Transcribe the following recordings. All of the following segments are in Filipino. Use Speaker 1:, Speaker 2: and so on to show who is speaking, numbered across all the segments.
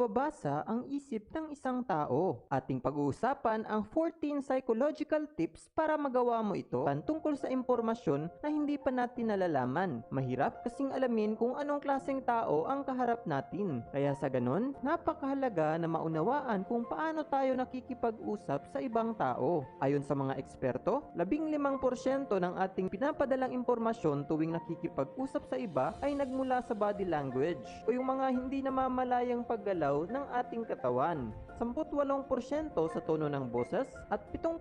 Speaker 1: mababasa ang isip ng isang tao. Ating pag-uusapan ang 14 psychological tips para magawa mo ito tungkol sa impormasyon na hindi pa natin nalalaman. Mahirap kasing alamin kung anong klaseng tao ang kaharap natin. Kaya sa ganon, napakahalaga na maunawaan kung paano tayo nakikipag-usap sa ibang tao. Ayon sa mga eksperto, 15% ng ating pinapadalang impormasyon tuwing nakikipag-usap sa iba ay nagmula sa body language o yung mga hindi namamalayang paggalaw ng ating katawan. 18% sa tono ng boses at 7%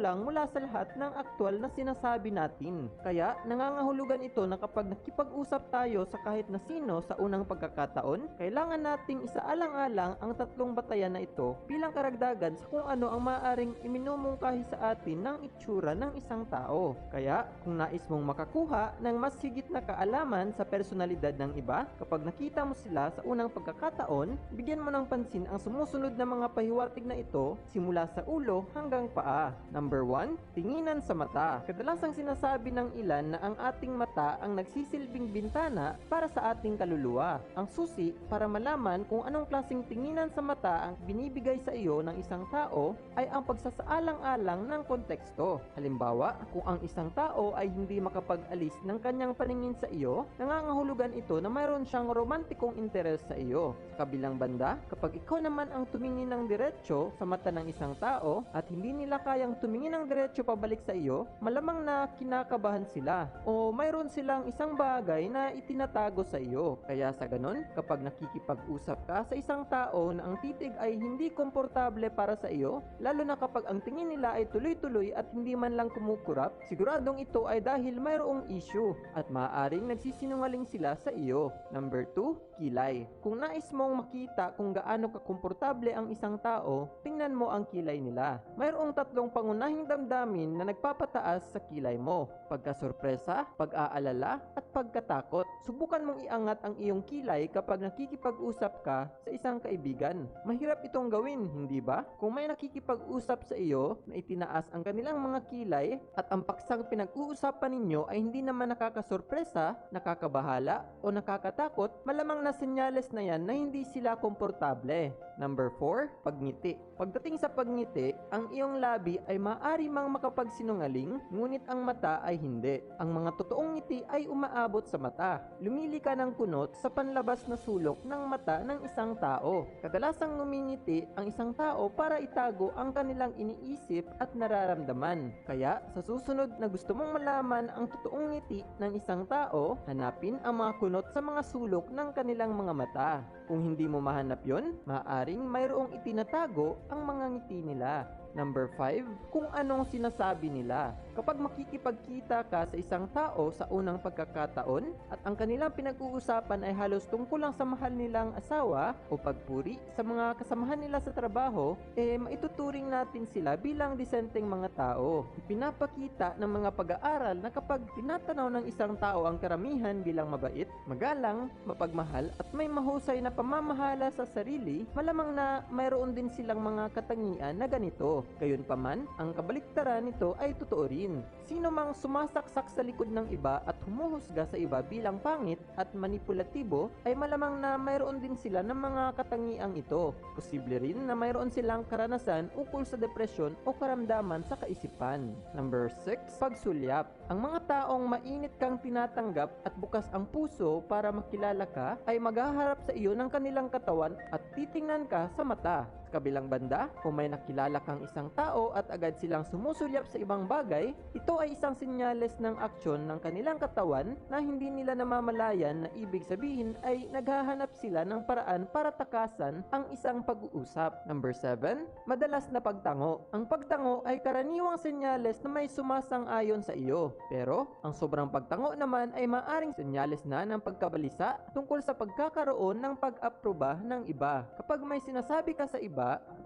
Speaker 1: lang mula sa lahat ng aktwal na sinasabi natin. Kaya nangangahulugan ito na kapag nakipag-usap tayo sa kahit na sino sa unang pagkakataon, kailangan nating isaalang-alang ang tatlong batayan na ito bilang karagdagan sa kung ano ang maaaring iminumungkahi sa atin ng itsura ng isang tao. Kaya kung nais mong makakuha ng mas higit na kaalaman sa personalidad ng iba, kapag nakita mo sila sa unang pagkakataon, bigyan mo ng pansin ang sumusunod na mga pahiwatig na ito simula sa ulo hanggang paa. Number 1, tinginan sa mata. Kadalasang sinasabi ng ilan na ang ating mata ang nagsisilbing bintana para sa ating kaluluwa. Ang susi para malaman kung anong klaseng tinginan sa mata ang binibigay sa iyo ng isang tao ay ang pagsasaalang-alang ng konteksto. Halimbawa, kung ang isang tao ay hindi makapag-alis ng kanyang paningin sa iyo, nangangahulugan ito na mayroon siyang romantikong interes sa iyo. Sa kabilang banda, kapag ikaw naman ang tumingin ng diretsyo sa mata ng isang tao at hindi nila kayang tumingin ng diretsyo pabalik sa iyo, malamang na kinakabahan sila o mayroon silang isang bagay na itinatago sa iyo. Kaya sa ganon, kapag nakikipag-usap ka sa isang tao na ang titig ay hindi komportable para sa iyo, lalo na kapag ang tingin nila ay tuloy-tuloy at hindi man lang kumukurap, siguradong ito ay dahil mayroong issue at maaaring nagsisinungaling sila sa iyo. Number 2, kilay. Kung nais mong makita kung gaano kakomportable ang isang tao, tingnan mo ang kilay nila. Mayroong tatlong pangunahing damdamin na nagpapataas sa kilay mo: pagkasorpresa, pag-aalala, at pagkatakot. Subukan mong iangat ang iyong kilay kapag nakikipag-usap ka sa isang kaibigan. Mahirap itong gawin, hindi ba? Kung may nakikipag-usap sa iyo na itinaas ang kanilang mga kilay at ang paksang pinag-uusapan ninyo ay hindi naman nakakasorpresa, nakakabahala, o nakakatakot, malamang na senyales na yan na hindi sila komportable. Number 4, pagngiti. Pagdating sa pagngiti, ang iyong labi ay maaari mang makapagsinungaling, ngunit ang mata ay hindi. Ang mga totoong ngiti ay umaabot sa mata. Lumili ka ng kunot sa panlabas na sulok ng mata ng isang tao. Kadalasang ngumingiti ang isang tao para itago ang kanilang iniisip at nararamdaman. Kaya sa susunod na gusto mong malaman ang totoong ngiti ng isang tao, hanapin ang mga kunot sa mga sulok ng kanilang mga mata. Kung hindi mo mahanap yon, maaaring mayroong itinatago ang mga ngiti nila. Number 5, kung anong sinasabi nila. Kapag makikipagkita ka sa isang tao sa unang pagkakataon at ang kanilang pinag-uusapan ay halos tungkol lang sa mahal nilang asawa o pagpuri sa mga kasamahan nila sa trabaho, maituturing natin sila bilang disenteng mga tao. Pinapakita ng mga pag-aaral na kapag tinatanaw ng isang tao ang karamihan bilang mabait, magalang, mapagmahal at may mahusay na pamamahala sa sarili, malamang na mayroon din silang mga katangian na ganito. Gayunpaman, ang kabaliktaran nito ay totoo rin. Sino mang sumasaksak sa likod ng iba at humuhusga sa iba bilang pangit at manipulatibo ay malamang na mayroon din sila ng mga katangiang ito. Posible rin na mayroon silang karanasan ukol sa depresyon o karamdaman sa kaisipan. Number 6, pagsulyap. Ang mga taong mainit kang tinatanggap at bukas ang puso para makilala ka ay maghaharap sa iyo ng kanilang katawan at titingnan ka sa mata. Sa kabilang banda, kung may nakilala kang isang tao at agad silang sumusulyap sa ibang bagay, ito ay isang senyales ng aksyon ng kanilang katawan na hindi nila namamalayan na ibig sabihin ay naghahanap sila ng paraan para takasan ang isang pag-uusap. Number 7, madalas na pagtango. Ang pagtango ay karaniwang senyales na may sumasang-ayon sa iyo. Pero, ang sobrang pagtango naman ay maaring senyales na ng pagkabalisa tungkol sa pagkakaroon ng pag-aproba ng iba. Kapag may sinasabi ka sa iba,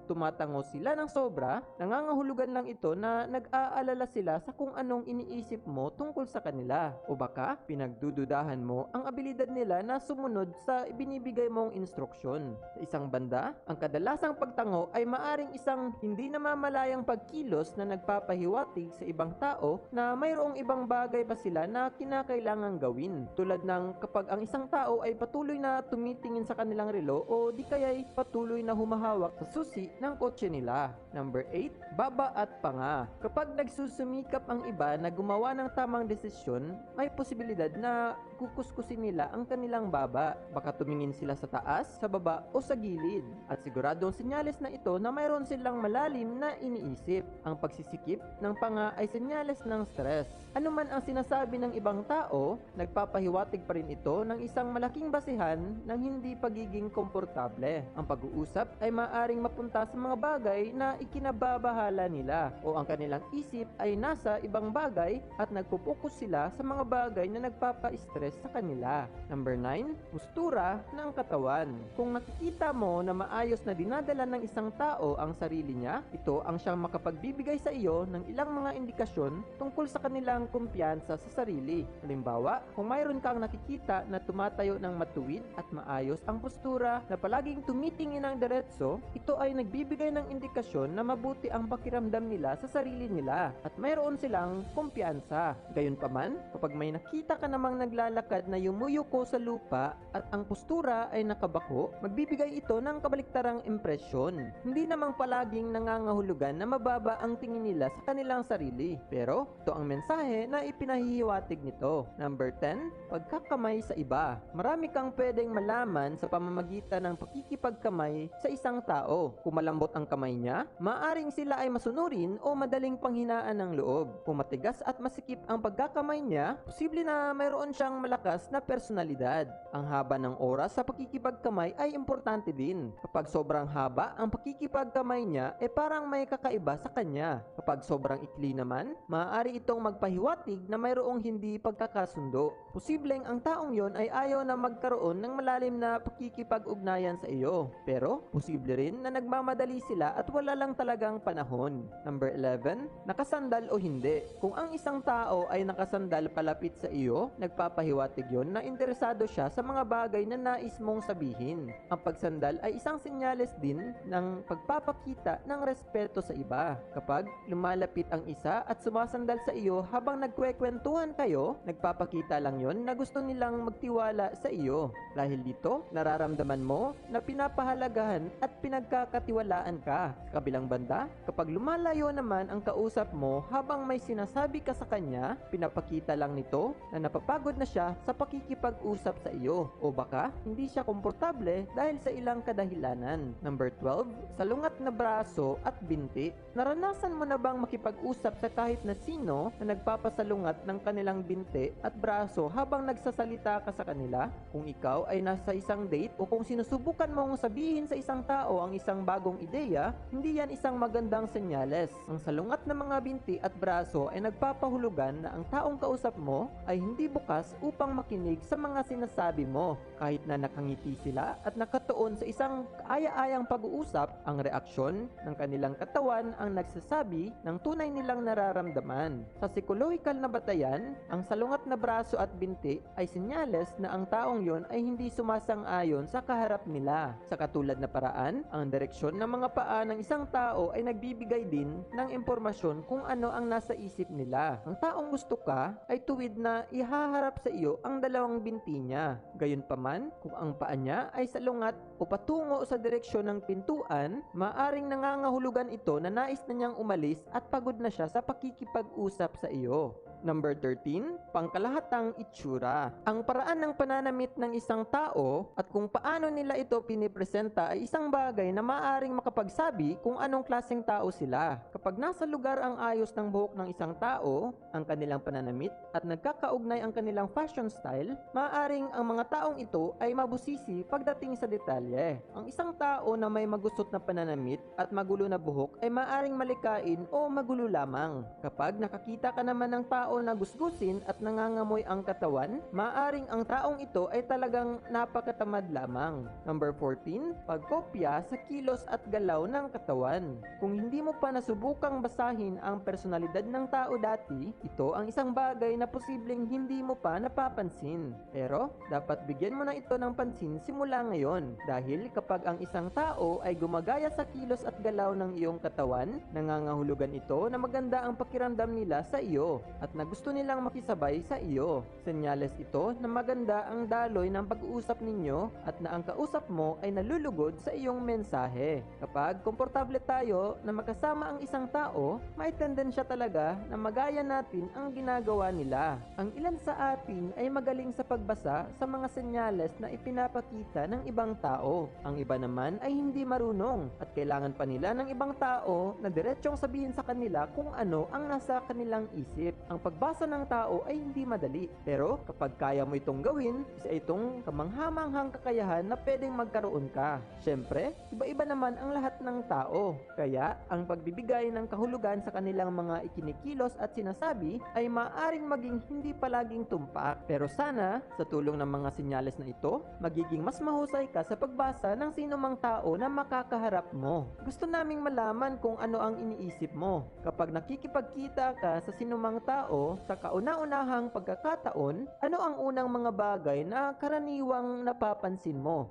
Speaker 1: tumatango sila ng sobra, nangangahulugan lang ito na nag-aalala sila sa kung anong iniisip mo tungkol sa kanila. O baka, pinagdududahan mo ang abilidad nila na sumunod sa binibigay mong instruksyon. Sa isang banda, ang kadalasang pagtango ay maaring isang hindi namamalayang pagkilos na nagpapahiwatig sa ibang tao na mayroong ibang bagay pa sila na kinakailangang gawin. Tulad ng kapag ang isang tao ay patuloy na tumitingin sa kanilang relo o di kaya'y patuloy na humahawak sa susi ng kotse nila. Number 8, baba at panga. Kapag nagsusumikap ang iba na gumawa ng tamang desisyon, may posibilidad na kukuskusin nila ang kanilang baba. Baka tumingin sila sa taas, sa baba o sa gilid. At siguradong senyales na ito na mayroon silang malalim na iniisip. Ang pagsisikip ng panga ay senyales ng stress. Ano man ang sinasabi ng ibang tao, nagpapahiwatig pa rin ito ng isang malaking basihan ng hindi pagiging komportable. Ang pag-uusap ay maaaring mapunta sa mga bagay na ikinababahala nila o ang kanilang isip ay nasa ibang bagay at nagpupokus sila sa mga bagay na nagpapa-stress sa kanila. Number 9, postura ng katawan. Kung nakikita mo na maayos na dinadala ng isang tao ang sarili niya, ito ang siyang makapagbibigay sa iyo ng ilang mga indikasyon tungkol sa kanilang kumpiyansa sa sarili. Halimbawa, kung mayroon kang nakikita na tumatayo ng matuwid at maayos ang postura na palaging tumitingin ng diretso, ito ay nagbibigay ng indikasyon na mabuti ang pakiramdam nila sa sarili nila at mayroon silang kumpiyansa. Gayunpaman, kapag may nakita ka namang naglalakad na yumuyuko sa lupa at ang postura ay nakabako, magbibigay ito ng kabaliktarang impresyon. Hindi namang palaging nangangahulugan na mababa ang tingin nila sa kanilang sarili. Pero, ito ang mensahe na ipinahihiwatig nito. Number 10, pagkakamay sa iba. Marami kang pwedeng malaman sa pamamagitan ng pakikipagkamay sa isang tao. Kung malambot ang kamay niya, maaring sila ay masunurin o madaling panghinaan ng loob. Kung matigas at masikip ang pagkakamay niya, posible na mayroon siyang malakas na personalidad. Ang haba ng oras sa pakikipagkamay ay importante din. Kapag sobrang haba ang pakikipagkamay niya, parang may kakaiba sa kanya. Kapag sobrang ikli naman, maaari itong magpahiwatig na mayroong hindi pagkakasundo. Posibleng ang taong yon ay ayaw na magkaroon ng malalim na pakikipag-ugnayan sa iyo. Pero, posible rin na nagmamadali sila at wala lang talagang panahon. Number 11, nakasandal o hindi. Kung ang isang tao ay nakasandal palapit sa iyo, nagpapahiwatig yon na interesado siya sa mga bagay na nais mong sabihin. Ang pagsandal ay isang senyales din ng pagpapakita ng respeto sa iba. Kapag lumalapit ang isa at sumasandal sa iyo habang nagkwekwentuhan kayo, nagpapakita lang yon na gusto nilang magtiwala sa iyo. Dahil dito, nararamdaman mo na pinapahalagahan at pinagkakatiwalaan ka. Sa kabilang banda, kapag lumalayo naman ang kausap mo habang may sinasabi ka sa kanya, pinapakita lang nito na napapagod na siya sa pakikipag-usap sa iyo o baka hindi siya komportable dahil sa ilang kadahilanan. Number 12, salungat na braso at binti. Naranasan mo na bang makipag-usap sa kahit na sino na nagpapasalungat ng kanilang binti at braso habang nagsasalita ka sa kanila? Kung ikaw ay nasa isang date o kung sinusubukan mong sabihin sa isang tao ang isang bagong ideya, hindi yan isang magandang senyales. Ang salungat ng mga binti at braso ay nagpapahulugan na ang taong kausap mo ay hindi bukas upang makinig sa mga sinasabi mo. Kahit na nakangiti sila at nakatuon sa isang aya-ayang pag-uusap, ang reaksyon ng kanilang katawan ang nagsasabi ng tunay nilang nararamdaman. Sa psikolohikal na batayan, ang salungat na braso at binti ay senyales na ang taong yon ay hindi sumasang-ayon sa kaharap nila. Sa katulad na paraan, ang direksyon ng mga paa ng isang tao ay nagbibigay din ng impormasyon kung ano ang nasa isip nila. Ang taong gusto ka ay tuwid na ihaharap sa iyo ang dalawang binti niya. Gayunpaman, kung ang paa niya ay salungat o patungo sa direksyon ng pintuan, maaring nangangahulugan ito na nais na niyang umalis at pagod na siya sa pakikipag-usap sa iyo. Number 13, pangkalahatang itsura. Ang paraan ng pananamit ng isang tao at kung paano nila ito pinipresenta ay isang bagay na maaaring makapagsabi kung anong klaseng tao sila. Kapag nasa lugar ang ayos ng buhok ng isang tao, ang kanilang pananamit at nagkakaugnay ang kanilang fashion style, maaaring ang mga taong ito ay mabusisi pagdating sa detalye. Ang isang tao na may magusot na pananamit at magulo na buhok ay maaaring malikain o magulo lamang. Kapag nakakita ka naman ng tao tao na gusgusin at nangangamoy ang katawan, maaring ang taong ito ay talagang napakatamad lamang. Number 14, pagkopya sa kilos at galaw ng katawan. Kung hindi mo pa nasubukang basahin ang personalidad ng tao dati, ito ang isang bagay na posibleng hindi mo pa napapansin. Pero dapat bigyan mo na ito ng pansin simula ngayon dahil kapag ang isang tao ay gumagaya sa kilos at galaw ng iyong katawan, nangangahulugan ito na maganda ang pakiramdam nila sa iyo at na gusto nilang makisabay sa iyo. Senyales ito na maganda ang daloy ng pag-uusap ninyo at na ang kausap mo ay nalulugod sa iyong mensahe. Kapag komportable tayo na makasama ang isang tao, may tendensya talaga na magaya natin ang ginagawa nila. Ang ilan sa atin ay magaling sa pagbasa sa mga senyales na ipinapakita ng ibang tao. Ang iba naman ay hindi marunong at kailangan pa nila ng ibang tao na diretsyong sabihin sa kanila kung ano ang nasa kanilang isip. Ang pagbasa ng tao ay hindi madali, pero kapag kaya mo itong gawin, isa itong kamanghamanghang kakayahan na pwedeng magkaroon ka. Syempre, iba-iba naman ang lahat ng tao, kaya ang pagbibigay ng kahulugan sa kanilang mga ikinikilos at sinasabi ay maaring maging hindi palaging tumpak. Pero sana, sa tulong ng mga senyales na ito, magiging mas mahusay ka sa pagbasa ng sinumang tao na makakaharap mo. Gusto naming malaman kung ano ang iniisip mo. Kapag nakikipagkita ka sa sinumang tao sa kauna-unahang pagkakataon, ano ang unang mga bagay na karaniwang napapansin mo?